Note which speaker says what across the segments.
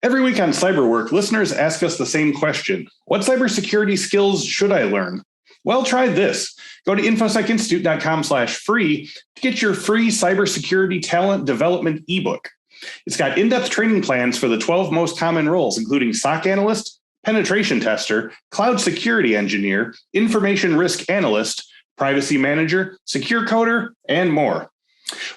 Speaker 1: Every week on Cyberwork, listeners ask us the same question. What cybersecurity skills should I learn? Well, try this. Go to infosecinstitute.com/free to get your free cybersecurity talent development ebook. It's got in-depth training plans for the 12 most common roles, including SOC analyst, penetration tester, cloud security engineer, information risk analyst, privacy manager, secure coder, and more.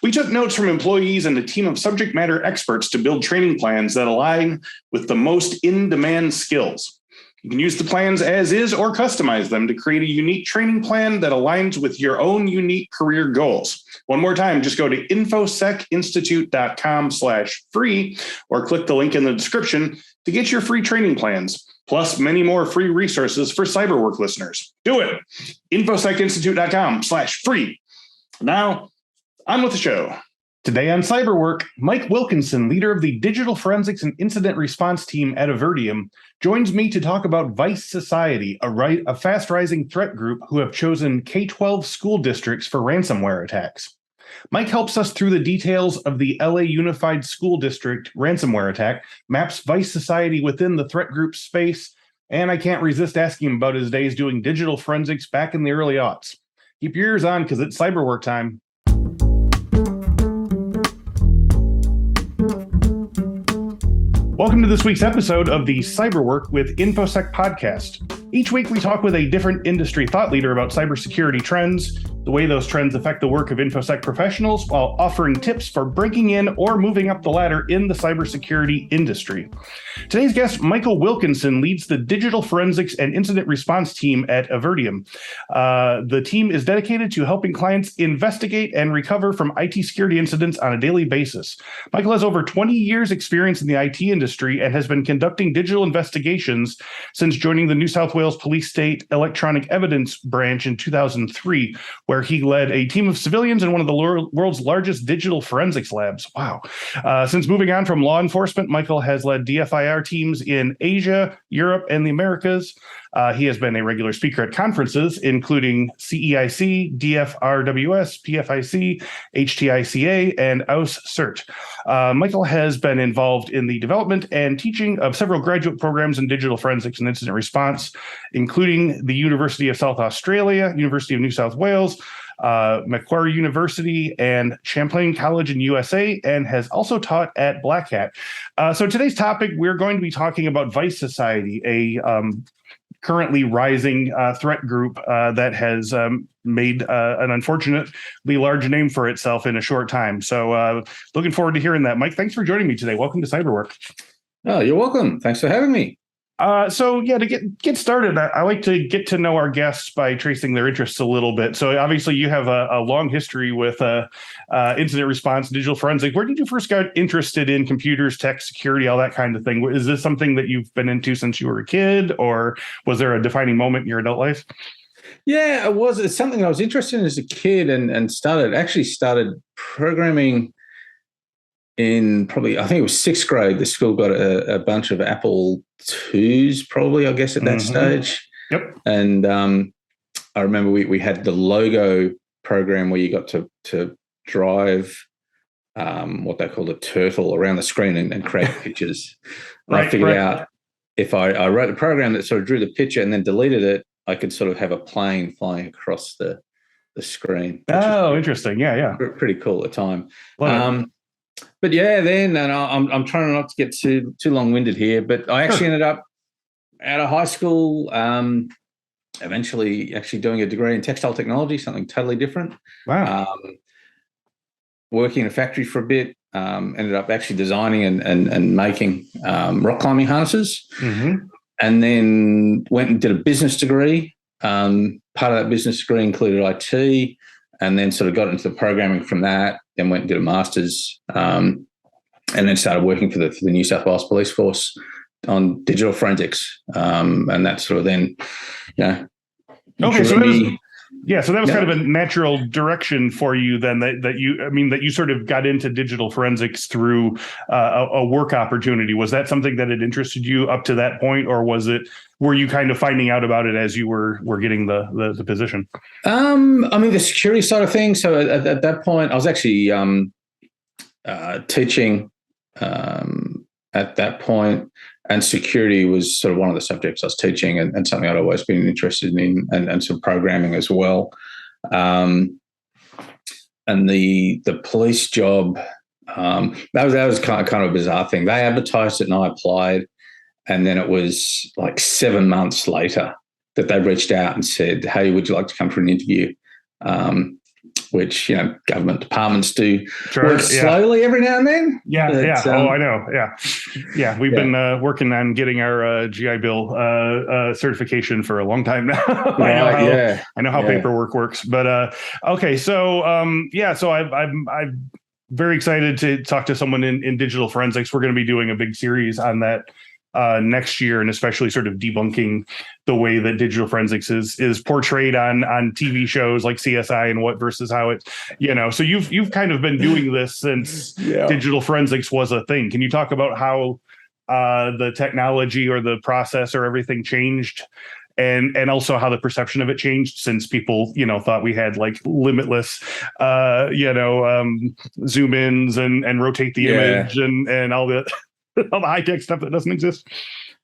Speaker 1: We took notes from employees and a team of subject matter experts to build training plans that align with the most in-demand skills. You can use the plans as is or customize them to create a unique training plan that aligns with your own unique career goals. One more time, just go to infosecinstitute.com/free or click the link in the description to get your free training plans, plus many more free resources for Cyberwork listeners. Do it. infosecinstitute.com/free. Now, on with the show. Today on Cyberwork, Mike Wilkinson, leader of the Digital Forensics and Incident Response team at Avertium, joins me to talk about Vice Society, a fast-rising threat group who have chosen K-12 school districts for ransomware attacks. Mike helps us through the details of the LA Unified School District ransomware attack, maps Vice Society within the threat group space, and I can't resist asking him about his days doing digital forensics back in the early aughts. Keep your ears on because it's Cyberwork time. Welcome to this week's episode of the Cyberwork with Infosec podcast. Each week we talk with a different industry thought leader about cybersecurity trends, the way those trends affect the work of Infosec professionals, while offering tips for breaking in or moving up the ladder in the cybersecurity industry. Today's guest, Michael Wilkinson, leads the Digital Forensics and Incident Response team at Avertium. The team is dedicated to helping clients investigate and recover from IT security incidents on a daily basis. Michael has over 20 years experience in the IT industry and has been conducting digital investigations since joining the New South Wales Police State Electronic Evidence Branch in 2003, where he led a team of civilians in one of the world's largest digital forensics labs. Wow. Since moving on from law enforcement, Michael has led DFIR teams in Asia, Europe, and the Americas. He has been a regular speaker at conferences, including CEIC, DFRWS, PFIC, HTICA, and outsmart. Michael has been involved in the development and teaching of several graduate programs in digital forensics and incident response, including the University of South Australia, University of New South Wales, Macquarie University, and Champlain College in USA, and has also taught at Black Hat. So today's topic, we're going to be talking about Vice Society, a currently rising threat group that has made an unfortunately large name for itself in a short time. So looking forward to hearing that. Mike, thanks for joining me today. Welcome to Cyberwork.
Speaker 2: Oh, you're welcome. Thanks for having me.
Speaker 1: So to get started, I like to get to know our guests by tracing their interests a little bit. So obviously you have a long history with incident response, digital forensics. Where did you first get interested in computers, tech, security, all that kind of thing? Is this something that you've been into since you were a kid, or was there a defining moment in your adult life?
Speaker 2: Yeah, it was. It's something I was interested in as a kid and started programming in probably, I think it was sixth grade. The school got a bunch of Apple IIs, probably, I guess, at that stage.
Speaker 1: Yep.
Speaker 2: And I remember we had the logo program where you got to drive what they called a turtle around the screen and create pictures. And I figured out if I wrote a program that sort of drew the picture and then deleted it, I could sort of have a plane flying across the screen.
Speaker 1: Oh, interesting. Yeah.
Speaker 2: Pretty cool at the time. But yeah, then, and I'm trying not to get too long-winded here, but I actually ended up out of high school, eventually actually doing a degree in textile technology, something totally different.
Speaker 1: Wow.
Speaker 2: Working in a factory for a bit, ended up actually designing and making rock climbing harnesses, and then went and did a business degree. Part of that business degree included IT, and then sort of got into the programming from that. Then went and did a master's, and then started working for the New South Wales Police Force on digital forensics, and that sort of then,
Speaker 1: Okay, so that was kind of a natural direction for you then. That you sort of got into digital forensics through a work opportunity. Was that something that had interested you up to that point, or were you kind of finding out about it as you were getting the position?
Speaker 2: The security side of things. So at that point, I was actually teaching at that point, and security was sort of one of the subjects I was teaching, and something I'd always been interested in, and some programming as well. And the police job, that was kind of a bizarre thing. They advertised it and I applied, and then it was like 7 months later that they reached out and said, "Hey, would you like to come for an interview?" Which, government departments do work slowly every now and then.
Speaker 1: Yeah, but, I know. Yeah. We've been working on getting our GI Bill certification for a long time now. I know how paperwork works. But okay, so so I'm very excited to talk to someone in digital forensics. We're going to be doing a big series on that next year, and especially sort of debunking the way that digital forensics is portrayed on TV shows like CSI and what versus how it's, so you've kind of been doing this since digital forensics was a thing. Can you talk about how the technology or the process or everything changed, and also how the perception of it changed since people, thought we had like limitless, zoom ins and rotate the image and all the all the high-tech stuff that doesn't exist?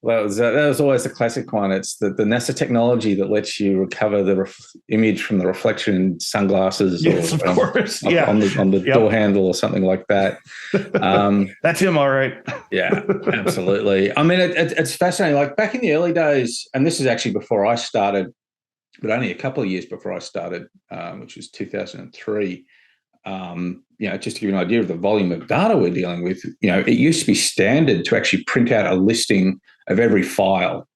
Speaker 2: Well, that was always the classic one. It's the NASA technology that lets you recover the image from the reflection in sunglasses,
Speaker 1: yes, of course,
Speaker 2: on the door handle or something like that.
Speaker 1: That's him, all right.
Speaker 2: Yeah, absolutely. I mean, it's fascinating. Like back in the early days, and this is actually before I started, but only a couple of years before I started, which was 2003. Just to give you an idea of the volume of data we're dealing with, it used to be standard to actually print out a listing of every file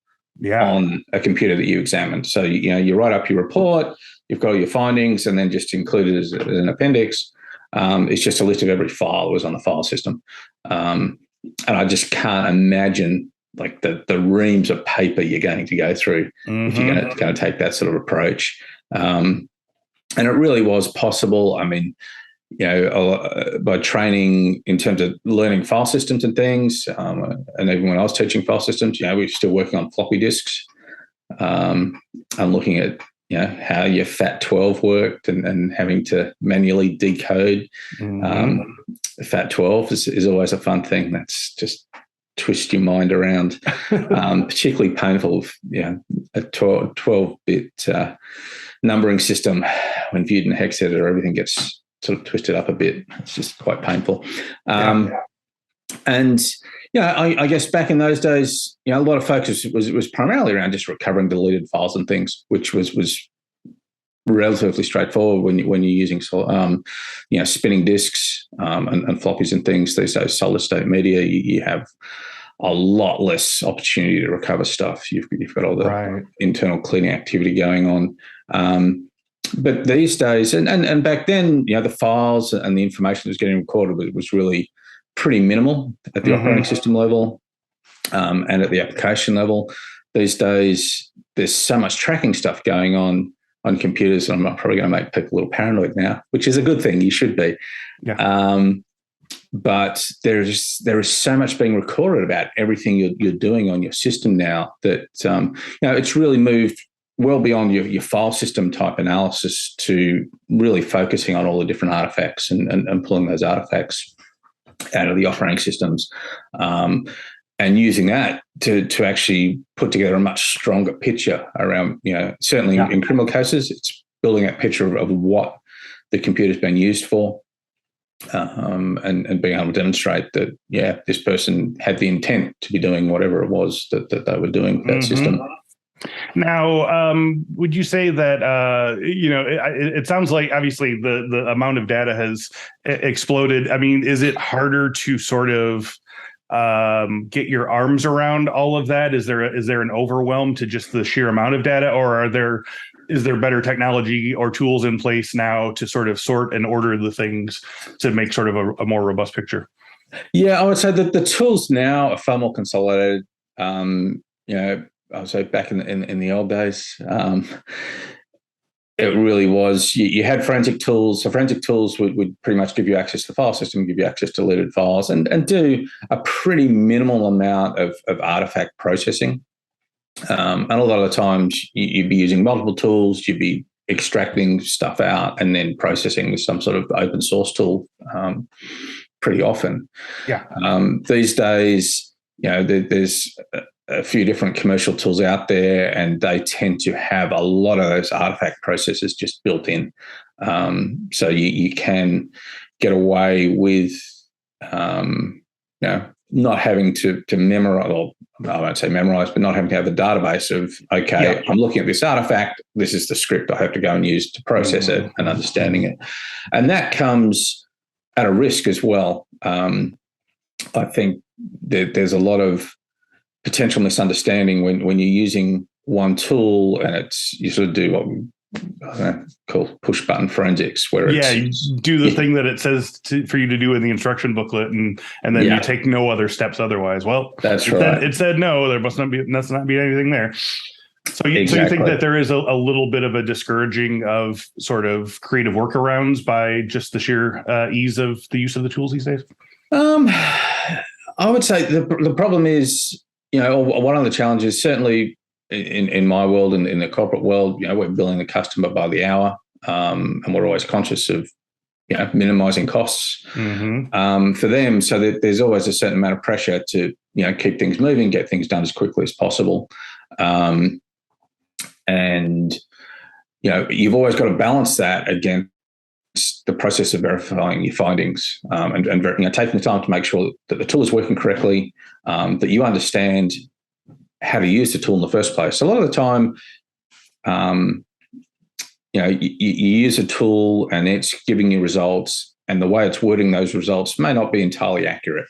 Speaker 2: on a computer that you examined. So, you write up your report, you've got all your findings, and then just included as an appendix, it's just a list of every file that was on the file system. And I just can't imagine like the reams of paper you're going to go through if you're going to take that sort of approach. And it really was possible. I mean, by training in terms of learning file systems and things, and even when I was teaching file systems, we were still working on floppy disks. I'm looking at, how your FAT12 worked and having to manually decode. FAT12 is always a fun thing. That's just twist your mind around, particularly painful. A 12-bit numbering system, when viewed in a hex editor, everything gets sort of twisted up a bit. It's just quite painful. And I guess back in those days, a lot of focus was primarily around just recovering deleted files and things, which was relatively straightforward when you're using spinning disks and floppies and things. These days, solid state media, you have a lot less opportunity to recover stuff. You've got all the internal cleaning activity going on. But these days, and back then, the files and the information that was getting recorded was really pretty minimal at the operating system level and at the application level. These days, there's so much tracking stuff going on computers, and I'm probably going to make people a little paranoid now, which is a good thing. You should be. Yeah. But there is so much being recorded about everything you're doing on your system now that it's really moved well beyond your file system type analysis to really focusing on all the different artifacts and pulling those artifacts out of the operating systems, and using that to actually put together a much stronger picture around, certainly in criminal cases, it's building that picture of what the computer's been used for, and being able to demonstrate that, this person had the intent to be doing whatever it was that they were doing with that system.
Speaker 1: Now, would you say that, it sounds like obviously the amount of data has exploded. I mean, is it harder to sort of get your arms around all of that? Is there an overwhelm to just the sheer amount of data, or is there better technology or tools in place now to sort of sort and order the things to make sort of a more robust picture?
Speaker 2: Yeah, I would say that the tools now are far more consolidated. I would say back in the old days, it really was, you had forensic tools. So forensic tools would pretty much give you access to the file system, give you access to deleted files, and do a pretty minimal amount of artifact processing. And a lot of the times you'd be using multiple tools, you'd be extracting stuff out and then processing with some sort of open source tool pretty often.
Speaker 1: Yeah.
Speaker 2: These days, there's a few different commercial tools out there, and they tend to have a lot of those artifact processes just built in. So you can get away with, not having to memorize, or I won't say memorize, but not having to have the database of, okay, I'm looking at this artifact, this is the script I have to go and use to process it and understanding it. And that comes at a risk as well. I think there's a lot of potential misunderstanding when you're using one tool, and you sort of do what we call push button forensics, where
Speaker 1: you do the thing that it says for you to do in the instruction booklet, and then you take no other steps otherwise. Well,
Speaker 2: that's right.
Speaker 1: It said no, there must not be anything there. So you think that there is a little bit of a discouraging of sort of creative workarounds by just the sheer ease of the use of the tools these days?
Speaker 2: I would say the problem is, one of the challenges, certainly in my world and in the corporate world, we're billing the customer by the hour, and we're always conscious of, minimizing costs for them, so that there's always a certain amount of pressure to, keep things moving, get things done as quickly as possible. And, you've always got to balance that against the process of verifying your findings, and taking the time to make sure that the tool is working correctly, that you understand how to use the tool in the first place. So a lot of the time, you use a tool and it's giving you results, and the way it's wording those results may not be entirely accurate.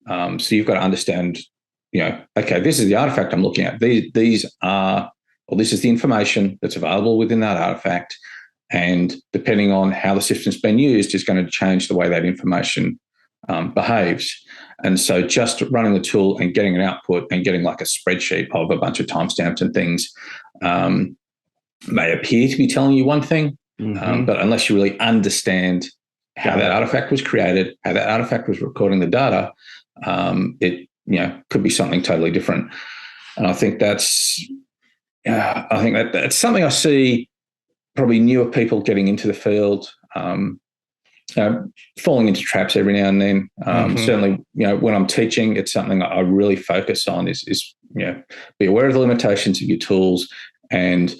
Speaker 2: So you've got to understand, okay, this is the artifact I'm looking at. This is the information that's available within that artifact, and depending on how the system's been used is going to change the way that information behaves. And so just running the tool and getting an output and getting like a spreadsheet of a bunch of timestamps and things may appear to be telling you one thing, but unless you really understand how that artifact was created, how that artifact was recording the data, it could be something totally different. And I think that's something I see probably newer people getting into the field, falling into traps every now and then. Certainly, when I'm teaching, it's something I really focus on is be aware of the limitations of your tools, and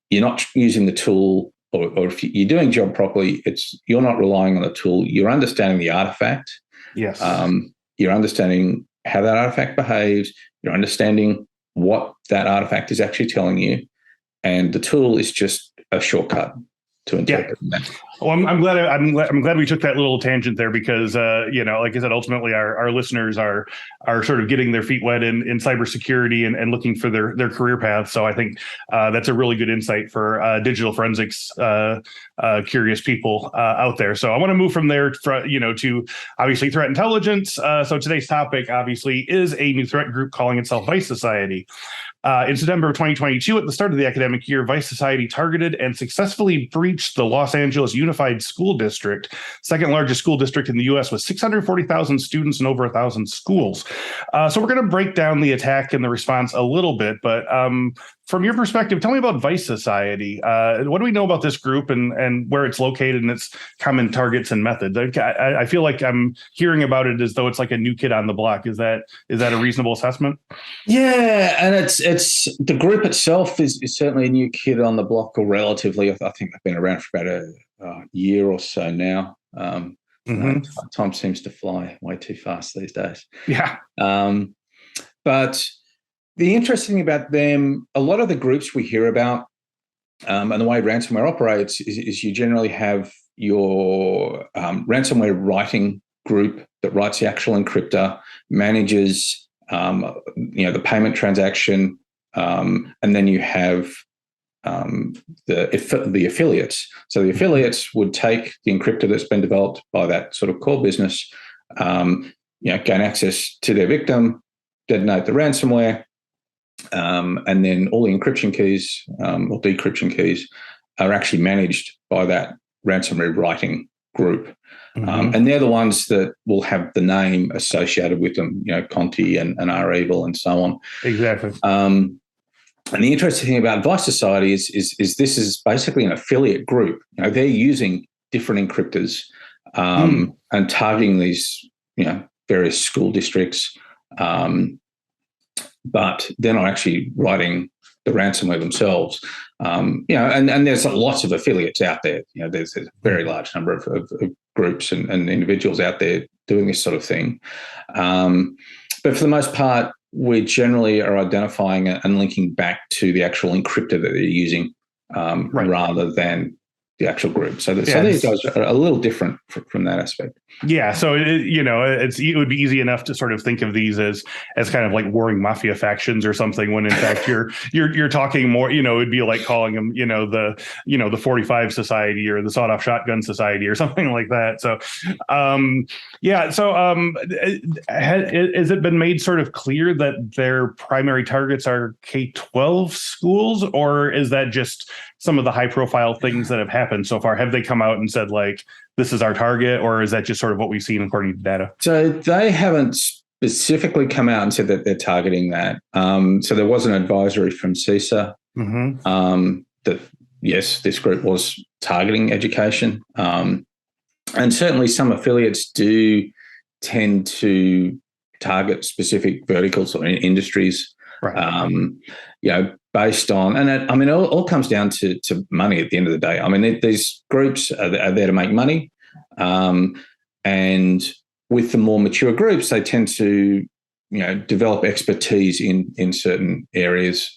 Speaker 2: you're not using the tool, or if you're doing the job properly, you're not relying on the tool. You're understanding the artifact.
Speaker 1: Yes.
Speaker 2: You're understanding how that artifact behaves. You're understanding what that artifact is actually telling you, and the tool is just a shortcut to interpret that.
Speaker 1: Well, I'm glad we took that little tangent there, because like I said, ultimately our listeners are sort of getting their feet wet in cybersecurity and looking for their career path. So I think that's a really good insight for digital forensics curious people out there. So I want to move from there to obviously threat intelligence. So today's topic obviously is a new threat group calling itself Vice Society. In September of 2022, at the start of the academic year, Vice Society targeted and successfully breached the Los Angeles Unified School District, second largest school district in the U.S. with 640,000 students and over 1,000 schools. So we're going to break down the attack and the response a little bit, but from your perspective, tell me about Vice Society. What do we know about this group and where it's located and its common targets and methods? I feel like I'm hearing about it as though it's like a new kid on the block. Is that a reasonable assessment?
Speaker 2: Yeah, and it's the group itself is certainly a new kid on the block, or relatively. I think they've been around for about a year or so now. Time seems to fly way too fast these days.
Speaker 1: Yeah.
Speaker 2: But the interesting thing about them, a lot of the groups we hear about, and the way ransomware operates is you generally have your ransomware writing group that writes the actual encryptor, manages the payment transaction, and then you have the affiliates. So the affiliates would take the encryptor that's been developed by that sort of core business, gain access to their victim, detonate the ransomware, and then all the encryption keys or decryption keys are actually managed by that ransomware writing group. And they're the ones that will have the name associated with them, Conti and R-Evil and so on.
Speaker 1: Exactly.
Speaker 2: And the interesting thing about Vice Society is this is basically an affiliate group. They're using different encryptors and targeting these, various school districts, but they're not actually writing the ransomware themselves. And there's lots of affiliates out there. There's a very large number of groups and individuals out there doing this sort of thing. But for the most part, we generally are identifying and linking back to the actual encryptor that they're using, rather than the actual group. So these guys are a little different from that aspect.
Speaker 1: Yeah. So, it would be easy enough to sort of think of these as kind of like warring mafia factions or something, when in fact you're talking more, it'd be like calling them, the 45 Society or the Sawed Off Shotgun Society or something like that. So, has it been made sort of clear that their primary targets are K-12 schools, or is that just some of the high profile things that have happened so far? Have they come out and said, like, this is our target, or is that just sort of what we've seen according to data? So
Speaker 2: they haven't specifically come out and said that they're targeting that. So there was an advisory from CISA that, yes, this group was targeting education. And certainly some affiliates do tend to target specific verticals or industries. Right. Based on, and it all comes down to money at the end of the day. I mean, these groups are there to make money. And with the more mature groups, they tend to, develop expertise in certain areas.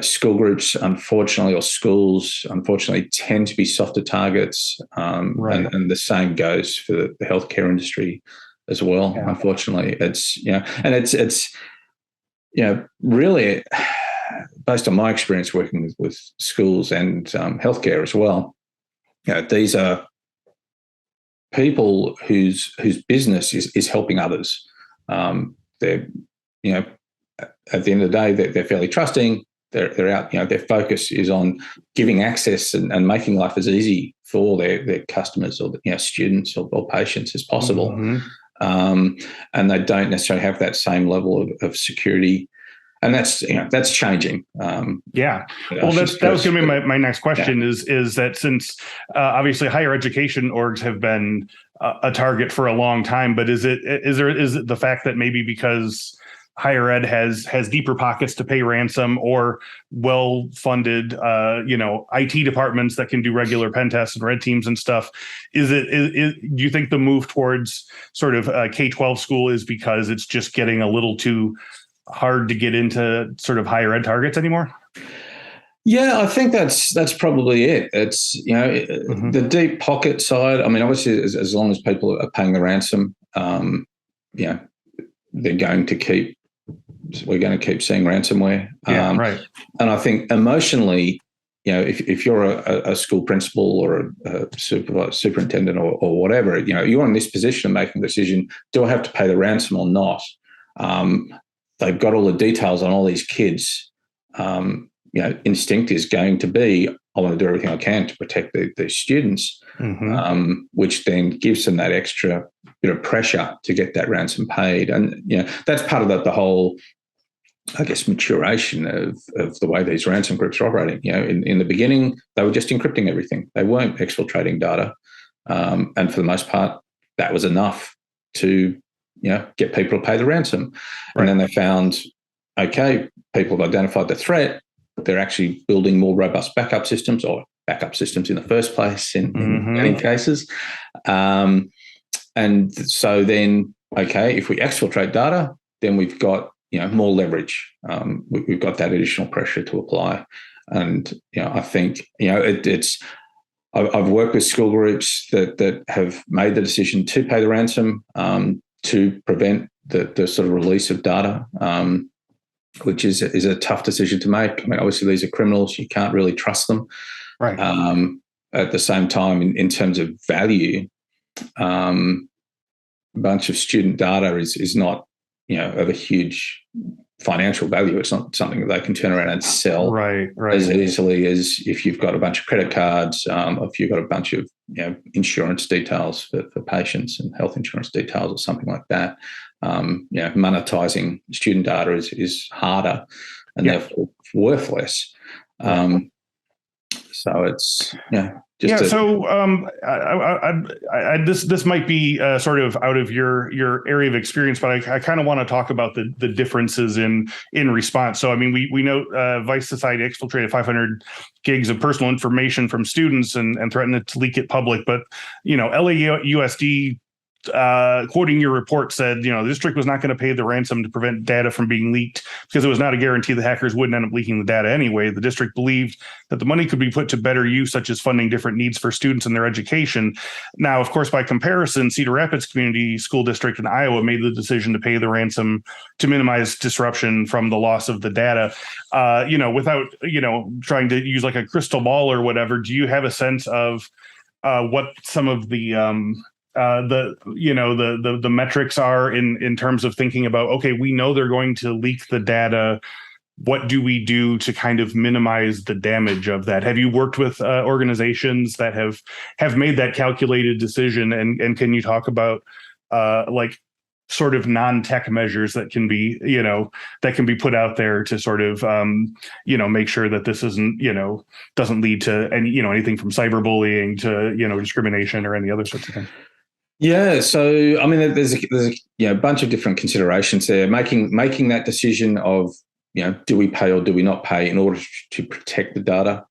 Speaker 2: School groups, unfortunately, or schools, unfortunately, tend to be softer targets. And the same goes for the healthcare industry as well. Yeah. Unfortunately, it's, and it's really, based on my experience working with schools and healthcare as well, these are people whose business is helping others. They're, at the end of the day, they're fairly trusting. They're out, their focus is on giving access and making life as easy for their customers or students or patients as possible. Mm-hmm. And they don't necessarily have that same level of security. And that's changing. Well, that was going to be my next question. Is that since obviously higher education orgs have been a target for a long time, but is it the fact that maybe because higher ed has deeper pockets to pay ransom, or well-funded IT departments that can do regular pen tests and red teams and stuff, do you think the move towards sort of K-12 school is because it's just getting a little too hard to get into sort of higher ed targets anymore? Yeah, I think that's probably it. It's, the deep pocket side. I mean, obviously, as long as people are paying the ransom, we're going to keep seeing ransomware. Right. And I think emotionally, if you're a school principal or a superintendent or whatever, you're in this position of making a decision: do I have to pay the ransom or not? They've got all the details on all these kids. Instinct is going to be, I want to do everything I can to protect the students, which then gives them that extra bit of pressure to get that ransom paid. And, that's part of the whole, I guess, maturation of the way these ransom groups are operating. In the beginning, they were just encrypting everything. They weren't exfiltrating data. And for the most part, that was enough to get people to pay the ransom. Right. And then they found, okay, people have identified the threat, but they're actually building more robust backup systems, or backup systems in the first place in many cases. And so then, okay, if we exfiltrate data, then we've got, more leverage. We've got that additional pressure to apply. And, I think, I've worked with school groups that have made the decision to pay the ransom, to prevent the sort of release of data, which is a tough decision to make. I mean, obviously these are criminals; you can't really trust them. Right. At the same time, in terms of value, a bunch of student data is not, of a huge financial value. It's not something that they can turn around and sell as easily as if you've got a bunch of credit cards, or if you've got a bunch of insurance details for patients and health insurance details or something like that. Monetizing student data is harder and therefore worth less. So it's
Speaker 1: this might be sort of out of your area of experience, but I kind of want to talk about the differences in response. So I mean, we know Vice Society exfiltrated 500 gigs of personal information from students and threatened to leak it public, but LAUSD, quoting your report, said, the district was not going to pay the ransom to prevent data from being leaked because it was not a guarantee the hackers wouldn't end up leaking the data anyway. The district believed that the money could be put to better use, such as funding different needs for students and their education. Now, of course, by comparison, Cedar Rapids Community School District in Iowa made the decision to pay the ransom to minimize disruption from the loss of the data. Without, trying to use like a crystal ball or whatever, do you have a sense of what some of the metrics are in terms of thinking about, okay, we know they're going to leak the data. What do we do to kind of minimize the damage of that? Have you worked with organizations that have made that calculated decision? And can you talk about sort of non-tech measures that can be, put out there to sort of, make sure that this doesn't lead to anything from cyberbullying to, discrimination or any other sorts of things?
Speaker 2: Yeah, so I mean, there's a bunch of different considerations there. Making that decision of do we pay or do we not pay in order to protect the data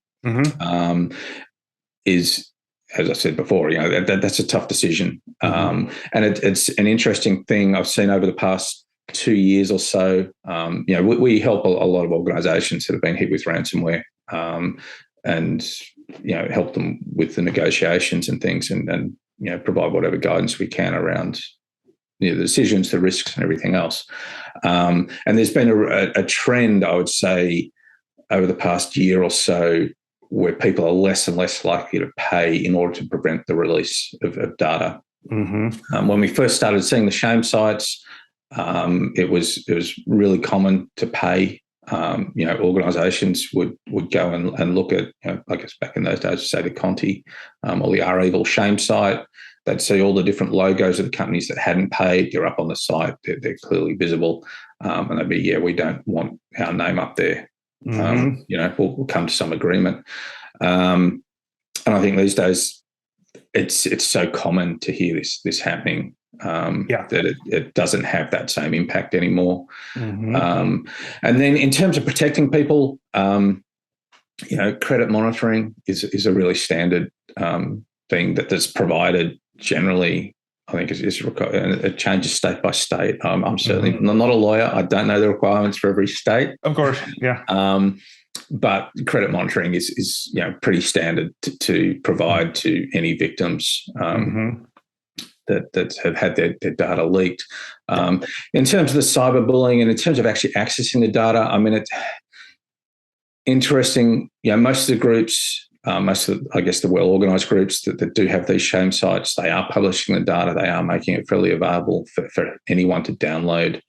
Speaker 2: is, as I said before, that's a tough decision. And it's an interesting thing I've seen over the past 2 years or so. We help a lot of organisations that have been hit with ransomware, and help them with the negotiations and things, and provide whatever guidance we can around the decisions, the risks, and everything else. And there's been a trend, I would say, over the past year or so, where people are less and less likely to pay in order to prevent the release of data. When we first started seeing the shame sites, it was really common to pay. Organisations would go and look at, I guess back in those days, say the Conti or the Our Evil shame site. They'd see all the different logos of the companies that hadn't paid. They're up on the site. They're clearly visible. And they'd be, we don't want our name up there. We'll come to some agreement. And I think these days it's so common to hear this happening. That it doesn't have that same impact anymore. And then in terms of protecting people, credit monitoring is a really standard thing that's provided generally. I think it changes state by state. I'm certainly not a lawyer. I don't know the requirements for every state.
Speaker 1: Of course, yeah.
Speaker 2: But credit monitoring is pretty standard to provide to any victims that have had their data leaked. In terms of the cyberbullying and in terms of actually accessing the data, I mean, it's interesting. Most of the groups, I guess the well-organised groups that do have these shame sites, they are publishing the data. They are making it fairly available for anyone to download.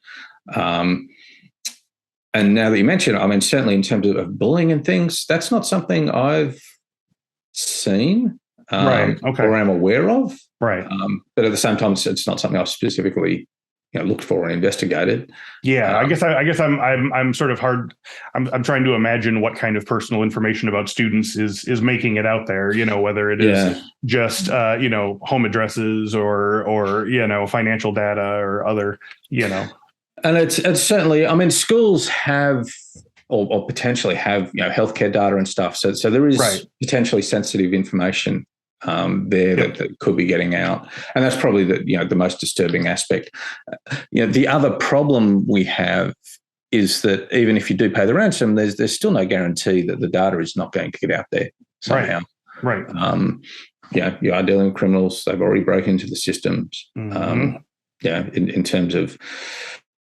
Speaker 2: And now that you mention it, I mean, certainly in terms of bullying and things, that's not something I've seen or am aware of. Right. But at the same time, it's not something I've specifically looked for and investigated.
Speaker 1: Yeah, I guess I'm sort of hard. I'm trying to imagine what kind of personal information about students is making it out there. Whether it is just home addresses or financial data or other
Speaker 2: And it's certainly, I mean, schools have or potentially have healthcare data and stuff. So there is potentially sensitive information there that could be getting out, and that's probably the most disturbing aspect. The other problem we have is that even if you do pay the ransom, there's still no guarantee that the data is not going to get out there somehow.
Speaker 1: Right.
Speaker 2: You are dealing with criminals; they've already broken into the systems. In terms of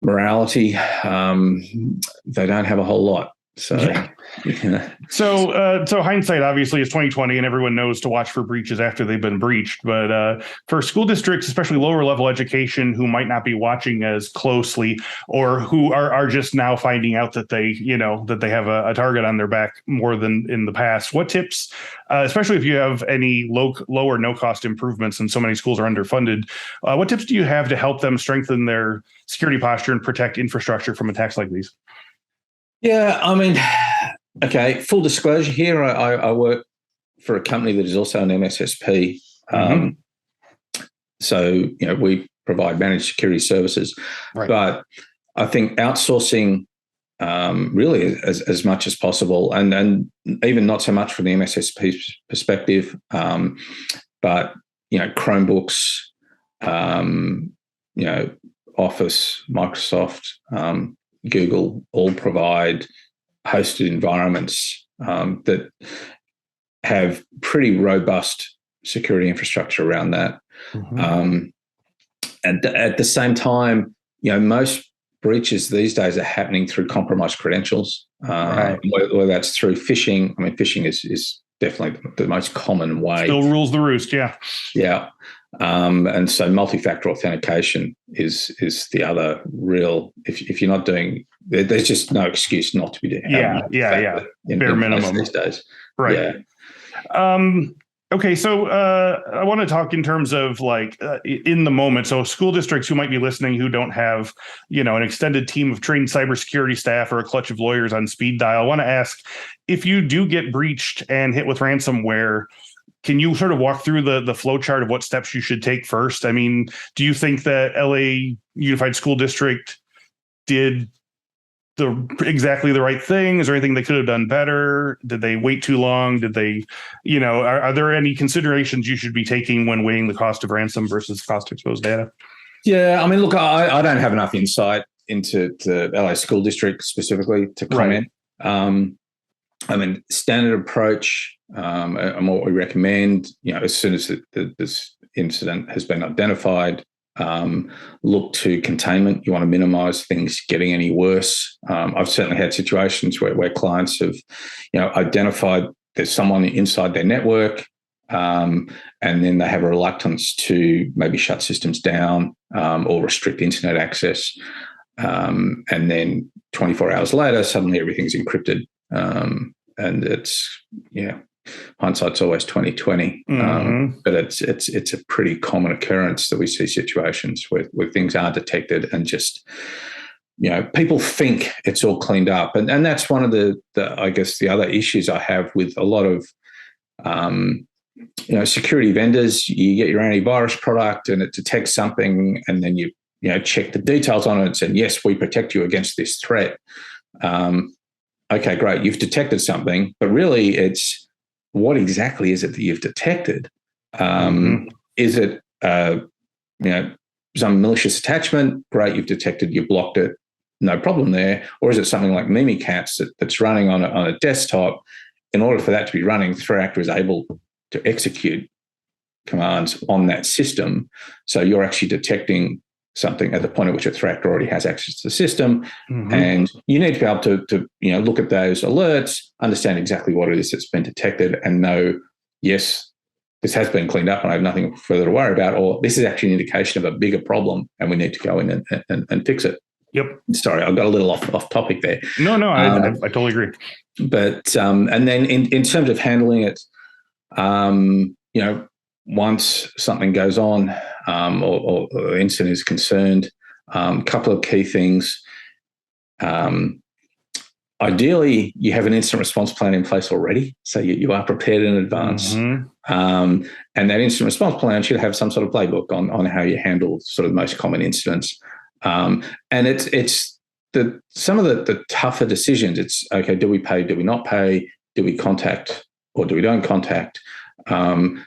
Speaker 2: morality, they don't have a whole lot. So
Speaker 1: hindsight obviously is 2020, and everyone knows to watch for breaches after they've been breached. But for school districts, especially lower level education, who might not be watching as closely, or who are just now finding out that they have a target on their back more than in the past, what tips, especially if you have any low or no cost improvements, and so many schools are underfunded, what tips do you have to help them strengthen their security posture and protect infrastructure from attacks like these?
Speaker 2: Yeah, I mean, okay, full disclosure here, I work for a company that is also an MSSP. So, we provide managed security services, but I think outsourcing really as much as possible, and even not so much from the MSSP perspective, but Chromebooks, Office, Microsoft, Google all provide hosted environments that have pretty robust security infrastructure around that. And at the same time, most breaches these days are happening through compromised credentials, whether that's through phishing. I mean, phishing is definitely the most common way.
Speaker 1: Still rules the roost, yeah.
Speaker 2: Yeah. And so multi-factor authentication is the other real, if you're not doing, there's just no excuse not to be doing.
Speaker 1: Yeah. Bare minimum
Speaker 2: these days.
Speaker 1: Right. Yeah. Okay, so I want to talk in terms of in the moment. So school districts who might be listening who don't have, an extended team of trained cybersecurity staff or a clutch of lawyers on speed dial, I want to ask, if you do get breached and hit with ransomware, can you sort of walk through the flow chart of what steps you should take first? I mean, do you think that LA Unified School District did exactly the right thing? Is there anything they could have done better? Did they wait too long? Did they, are there any considerations you should be taking when weighing the cost of ransom versus cost of exposed data?
Speaker 2: Yeah, I mean, look, I don't have enough insight into the LA School District specifically to comment. I mean, standard approach and what we recommend, as soon as this incident has been identified, look to containment. You want to minimize things getting any worse. I've certainly had situations where clients have, identified there's someone inside their network, and then they have a reluctance to maybe shut systems down or restrict internet access. And then 24 hours later, suddenly everything's encrypted. And it's, hindsight's always 20/20, but it's a pretty common occurrence that we see situations where things are detected and just, people think it's all cleaned up. And that's one of the I guess the other issues I have with a lot of, security vendors. You get your antivirus product and it detects something, and then you check the details on it and say, yes, we protect you against this threat. Okay, great. You've detected something, but really it's what exactly is it that you've detected? Is it, some malicious attachment? Great, you've detected, you blocked it, no problem there. Or is it something like Mimikatz that's running on a desktop? In order for that to be running, the threat actor is able to execute commands on that system. So you're actually detecting something at the point at which a threat actor already has access to the system. And you need to be able to look at those alerts, understand exactly what it is that's been detected, and know, yes, this has been cleaned up and I have nothing further to worry about, or this is actually an indication of a bigger problem and we need to go in and fix it.
Speaker 1: Yep.
Speaker 2: Sorry, I got a little off topic there.
Speaker 1: No, I totally agree.
Speaker 2: But and then in terms of handling it, once something goes on or incident is concerned, a couple of key things. Ideally, you have an incident response plan in place already, so you are prepared in advance. And that incident response plan should have some sort of playbook on how you handle sort of the most common incidents. And it's some of the tougher decisions. It's, okay, do we pay, do we not pay, do we contact or do we don't contact? Some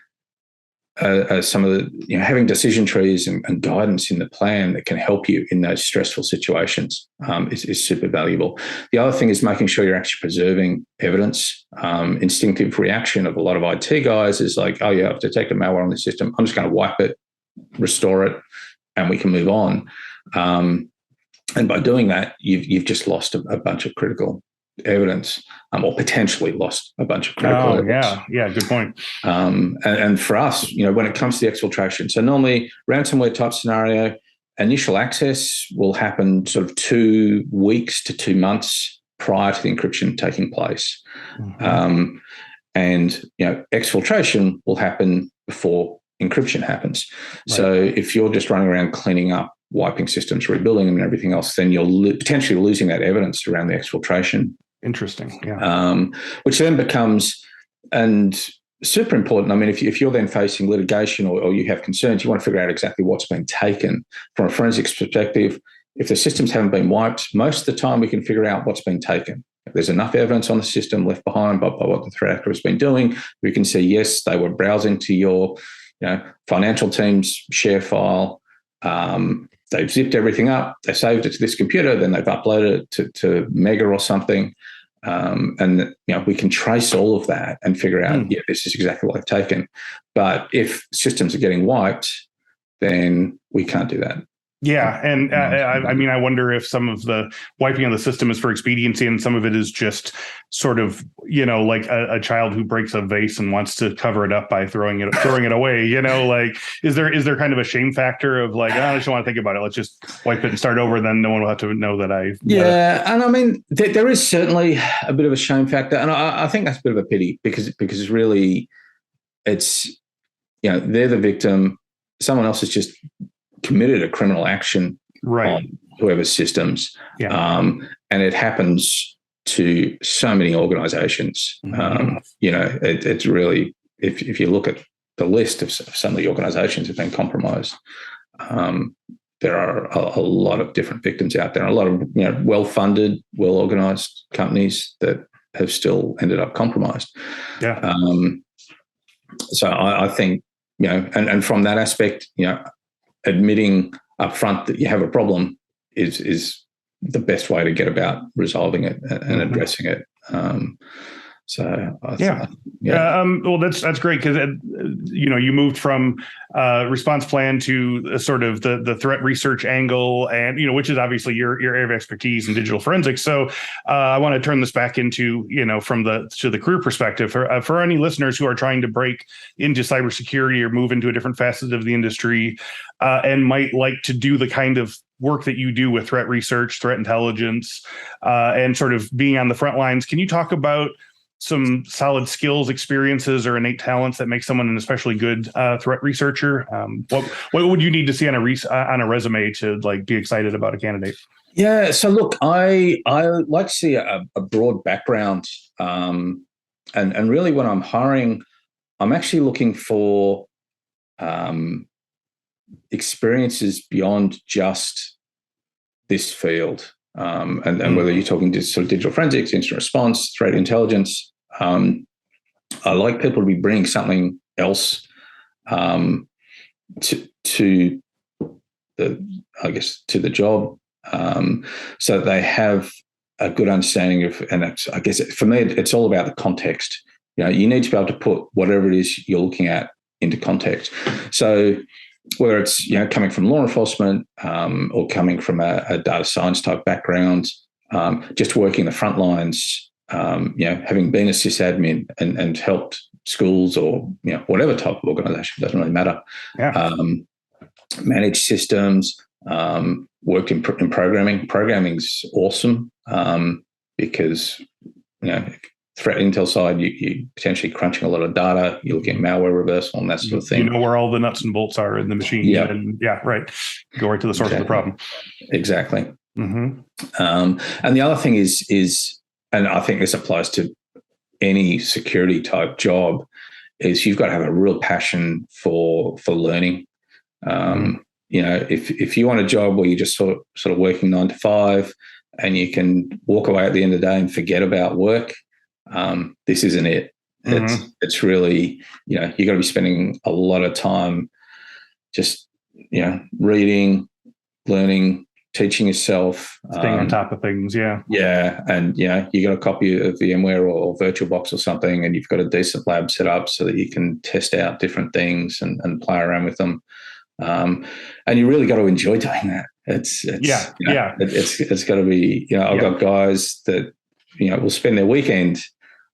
Speaker 2: of the, having decision trees and guidance in the plan that can help you in those stressful situations is super valuable. The other thing is making sure you're actually preserving evidence. Instinctive reaction of a lot of IT guys is like, oh yeah, I've detected malware on the system, I'm just going to wipe it, restore it, and we can move on. And by doing that, you've just lost a bunch of critical evidence, or potentially lost a bunch of critical evidence.
Speaker 1: Yeah, good point.
Speaker 2: And for us, when it comes to the exfiltration, so normally ransomware type scenario, initial access will happen sort of 2 weeks to 2 months prior to the encryption taking place. And exfiltration will happen before encryption happens. Right. So if you're just running around cleaning up, wiping systems, rebuilding them and everything else, then you're potentially losing that evidence around the exfiltration.
Speaker 1: Interesting. Yeah.
Speaker 2: Which then becomes, and super important. I mean, if you're then facing litigation or you have concerns, you want to figure out exactly what's been taken. From a forensics perspective, if the systems haven't been wiped, most of the time we can figure out what's been taken. If there's enough evidence on the system left behind by what the threat actor has been doing, we can see, yes, they were browsing to your financial team's share file. They've zipped everything up. They saved it to this computer. Then they've uploaded it to Mega or something. And we can trace all of that and figure out, this is exactly what they've taken. But if systems are getting wiped, then we can't do that.
Speaker 1: Yeah, and I mean, I wonder if some of the wiping of the system is for expediency, and some of it is just sort of, like a child who breaks a vase and wants to cover it up by throwing it away. Like, is there kind of a shame factor of like, I just don't want to think about it. Let's just wipe it and start over. Then no one will have to know that I.
Speaker 2: Yeah, and I mean, there is certainly a bit of a shame factor, and I think that's a bit of a pity because really, it's they're the victim. Someone else has just committed a criminal action on whoever's systems. And it happens to so many organizations. It's really, if you look at the list of some of the organizations that have been compromised, there are a lot of different victims out there, a lot of well-funded, well-organized companies that have still ended up compromised. So I think, and from that aspect, admitting upfront that you have a problem is the best way to get about resolving it and addressing it. Well,
Speaker 1: that's great because you moved from response plan to sort of the threat research angle, and which is obviously your area of expertise in digital forensics. So I want to turn this back into from the career perspective for any listeners who are trying to break into cybersecurity or move into a different facet of the industry and might like to do the kind of work that you do with threat research, threat intelligence, and sort of being on the front lines. Can you talk about some solid skills, experiences, or innate talents that make someone an especially good threat researcher? What would you need to see on a resume to like be excited about a candidate?
Speaker 2: Yeah. So look, I like to see a broad background, and really when I'm hiring, I'm actually looking for experiences beyond just this field. And whether you're talking to sort of digital forensics, incident response, threat intelligence, I like people to be bringing something else to the job, so that they have a good understanding of. And that's, I guess, for me, it's all about the context. You need to be able to put whatever it is you're looking at into context. So whether it's coming from law enforcement or coming from a data science type background, just working the front lines, having been a sysadmin and helped schools or whatever type of organization, doesn't really matter. Manage systems, worked in programming. Programming's awesome because threat intel side, you potentially crunching a lot of data. You're looking at malware reversal and that sort of thing.
Speaker 1: Where all the nuts and bolts are in the machine. Go right to the source of the problem.
Speaker 2: Exactly. And the other thing is, and I think this applies to any security type job, is you've got to have a real passion for learning. If you want a job where you're just sort of working 9 to 5 and you can walk away at the end of the day and forget about work, this isn't it. It's really, you got to be spending a lot of time just, reading, learning, teaching yourself,
Speaker 1: staying on top of things. And
Speaker 2: you got a copy of VMware or VirtualBox or something, and you've got a decent lab set up so that you can test out different things and play around with them. And you really got to enjoy doing that. It's got to be, I've got guys that will spend their weekend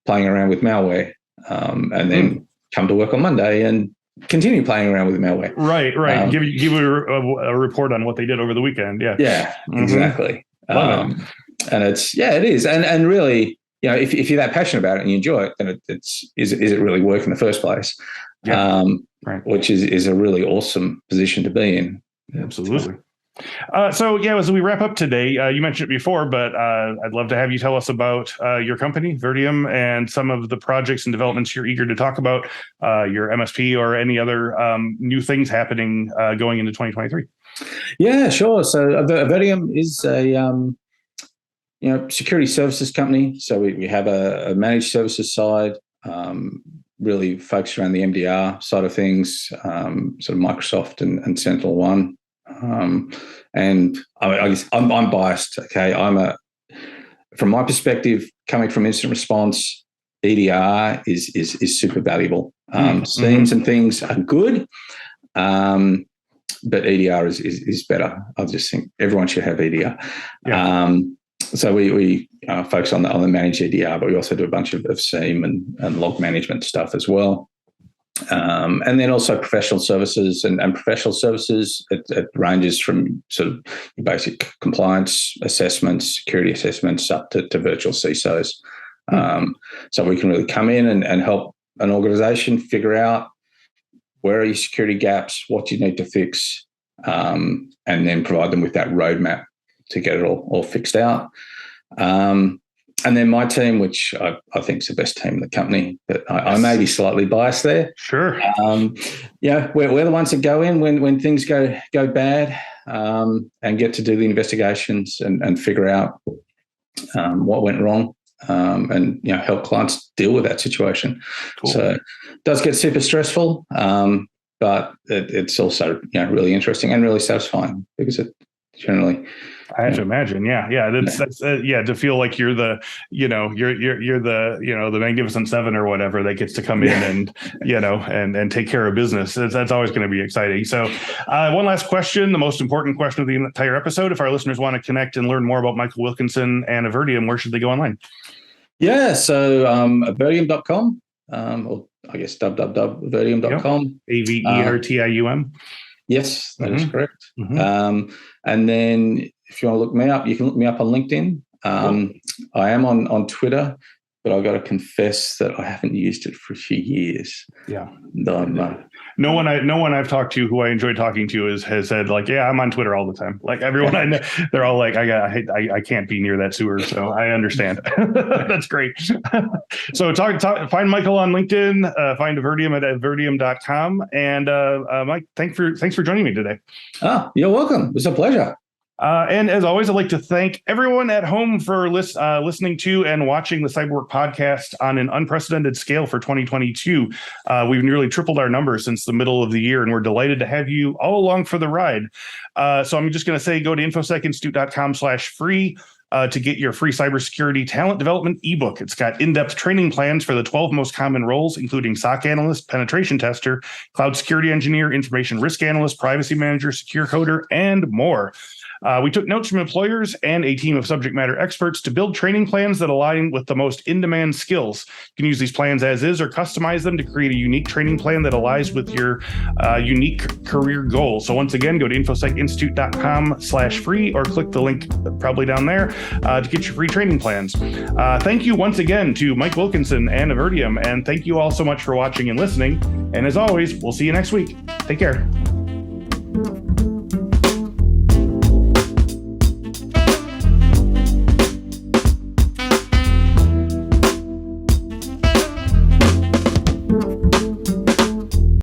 Speaker 2: playing around with malware, and then come to work on Monday and continue playing around with malware.
Speaker 1: Right. Give a report on what they did over the weekend.
Speaker 2: Exactly. And it is. And really, if you're that passionate about it and you enjoy it, then is it really work in the first place? Which is a really awesome position to be in.
Speaker 1: Absolutely. So as we wrap up today, you mentioned it before, but I'd love to have you tell us about your company, Avertium, and some of the projects and developments you're eager to talk about, your MSP or any other new things happening going into 2023.
Speaker 2: Yeah, sure. So Avertium is a security services company. So we have a managed services side, really focused around the MDR side of things, sort of Microsoft and SentinelOne. And I guess I'm biased. Okay, from my perspective, coming from incident response, EDR is super valuable. Scenes and things are good, but EDR is better. I just think everyone should have EDR. Yeah. So we focus on the managed EDR, but we also do a bunch of SIEM and log management stuff as well. And then also professional services and professional services, it ranges from sort of basic compliance assessments, security assessments up to virtual CISOs. So we can really come in and help an organization figure out where are your security gaps, what you need to fix, and then provide them with that roadmap to get it all fixed out. And then my team, which I think is the best team in the company, but I may be slightly biased there.
Speaker 1: Sure.
Speaker 2: We're the ones that go in when things go bad, and get to do the investigations and figure out what went wrong, and help clients deal with that situation. Cool. So it does get super stressful, but it's also really interesting and really satisfying because it generally.
Speaker 1: I have to imagine, that's to feel like you're the, you're the Magnificent Seven or whatever that gets to come in and take care of business. That's always going to be exciting. So, one last question, the most important question of the entire episode: if our listeners want to connect and learn more about Michael Wilkinson and Avertium, where should they go online? Yeah,
Speaker 2: so Avertium.com, or I guess www.avertium.com.
Speaker 1: Avertium.
Speaker 2: Yes, that is correct. And then if you want to look me up, you can look me up on LinkedIn. I am on Twitter, but I've got to confess that I haven't used it for a few years.
Speaker 1: Yeah.
Speaker 2: No
Speaker 1: one I've talked to who I enjoy talking to has said like, yeah, I'm on Twitter all the time. Like everyone I know, they're all like, I can't be near that sewer. So I understand. That's great. So find Michael on LinkedIn, find Avertium at avertium.com. And Mike, thanks for joining me today.
Speaker 2: Oh, you're welcome. It's a pleasure.
Speaker 1: And as always, I'd like to thank everyone at home for listening to and watching the Cyberwork podcast on an unprecedented scale for 2022. We've nearly tripled our numbers since the middle of the year, and we're delighted to have you all along for the ride. So I'm just going to say, go to infosecinstitute.com/free to get your free cybersecurity talent development ebook. It's got in-depth training plans for the 12 most common roles, including SOC analyst, penetration tester, cloud security engineer, information risk analyst, privacy manager, secure coder, and more. We took notes from employers and a team of subject matter experts to build training plans that align with the most in-demand skills. You can use these plans as is or customize them to create a unique training plan that aligns with your unique career goals. So once again, go to infosecinstitute.com/free or click the link probably down there to get your free training plans. Thank you once again to Mike Wilkinson and Avertium, and thank you all so much for watching and listening. And as always, we'll see you next week. Take care.